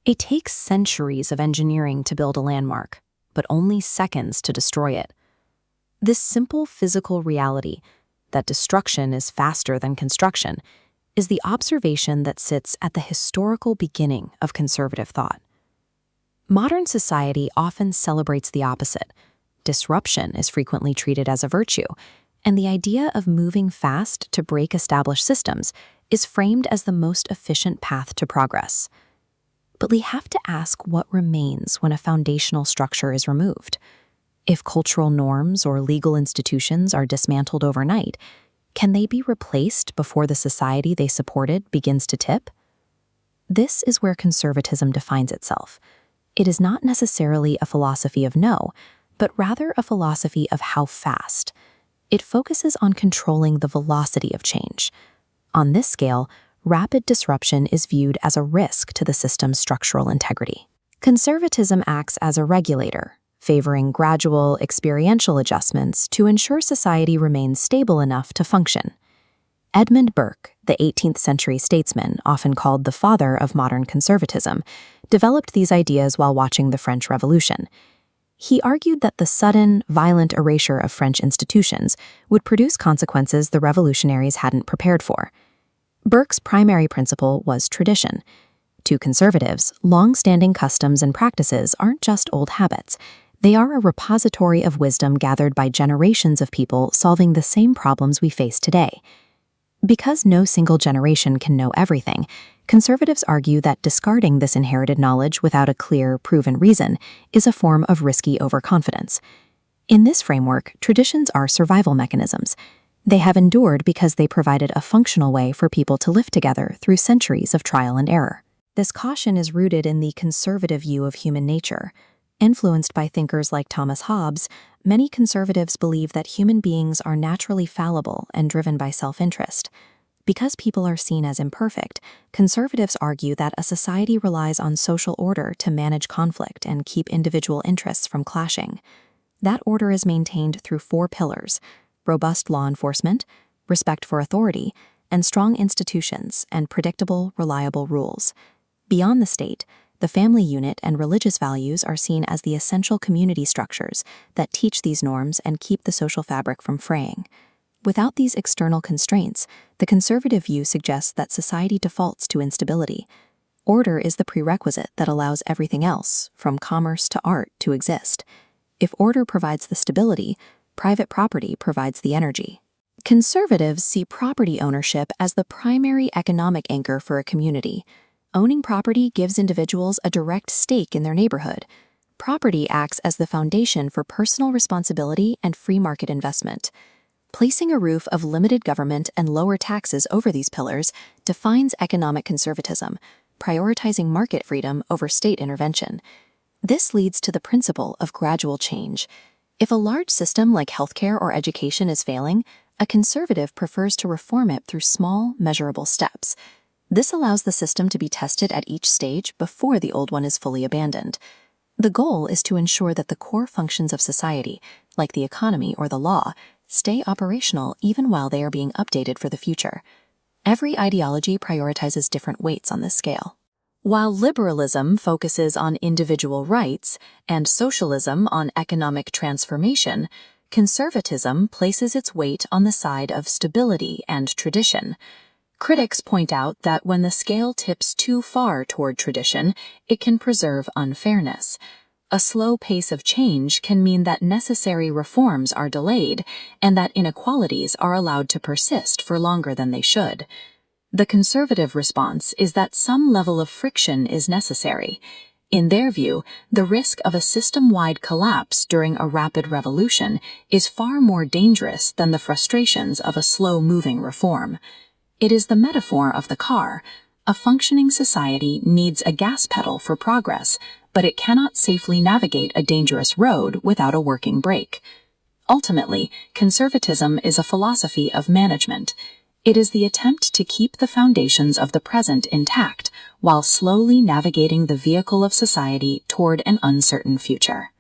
It takes centuries of engineering to build a landmark, but only seconds to destroy it. This simple physical reality, that destruction is faster than construction, is the observation that sits at the historical beginning of conservative thought. Modern society often celebrates the opposite. Disruption is frequently treated as a virtue, and the idea of moving fast to break established systems is framed as the most efficient path to progress. But we have to ask what remains when a foundational structure is removed. If cultural norms or legal institutions are dismantled overnight, can they be replaced before the society they supported begins to tip? This is where conservatism defines itself. It is not necessarily a philosophy of no, but rather a philosophy of how fast. It focuses on controlling the velocity of change. On this scale, rapid disruption is viewed as a risk to the system's structural integrity. Conservatism acts as a regulator, favoring gradual, experiential adjustments to ensure society remains stable enough to function. Edmund Burke, the 18th century statesman, often called the father of modern conservatism, developed these ideas while watching the French Revolution. He argued that the sudden, violent erasure of French institutions would produce consequences the revolutionaries hadn't prepared for. Burke's primary principle was tradition. To conservatives, long-standing customs and practices aren't just old habits. They are a repository of wisdom gathered by generations of people solving the same problems we face today. Because no single generation can know everything, conservatives argue that discarding this inherited knowledge without a clear, proven reason is a form of risky overconfidence. In this framework, traditions are survival mechanisms. They have endured because they provided a functional way for people to live together through centuries of trial and error. This caution is rooted in the conservative view of human nature. Influenced by thinkers like Thomas Hobbes, many conservatives believe that human beings are naturally fallible and driven by self-interest. Because people are seen as imperfect, conservatives argue that a society relies on social order to manage conflict and keep individual interests from clashing. That order is maintained through 4 pillars: robust law enforcement, respect for authority, and strong institutions and predictable, reliable rules. Beyond the state, the family unit and religious values are seen as the essential community structures that teach these norms and keep the social fabric from fraying. Without these external constraints, the conservative view suggests that society defaults to instability. Order is the prerequisite that allows everything else, from commerce to art, to exist. If order provides the stability, private property provides the energy. Conservatives see property ownership as the primary economic anchor for a community. Owning property gives individuals a direct stake in their neighborhood. Property acts as the foundation for personal responsibility and free market investment. Placing a roof of limited government and lower taxes over these pillars defines economic conservatism, prioritizing market freedom over state intervention. This leads to the principle of gradual change. If a large system like healthcare or education is failing, a conservative prefers to reform it through small, measurable steps. This allows the system to be tested at each stage before the old one is fully abandoned. The goal is to ensure that the core functions of society, like the economy or the law, stay operational even while they are being updated for the future. Every ideology prioritizes different weights on this scale. While liberalism focuses on individual rights and socialism on economic transformation, conservatism places its weight on the side of stability and tradition. Critics point out that when the scale tips too far toward tradition, it can preserve unfairness. A slow pace of change can mean that necessary reforms are delayed and that inequalities are allowed to persist for longer than they should. The conservative response is that some level of friction is necessary. In their view, the risk of a system-wide collapse during a rapid revolution is far more dangerous than the frustrations of a slow-moving reform. It is the metaphor of the car. A functioning society needs a gas pedal for progress, but it cannot safely navigate a dangerous road without a working brake. Ultimately, conservatism is a philosophy of management. It is the attempt to keep the foundations of the present intact while slowly navigating the vehicle of society toward an uncertain future.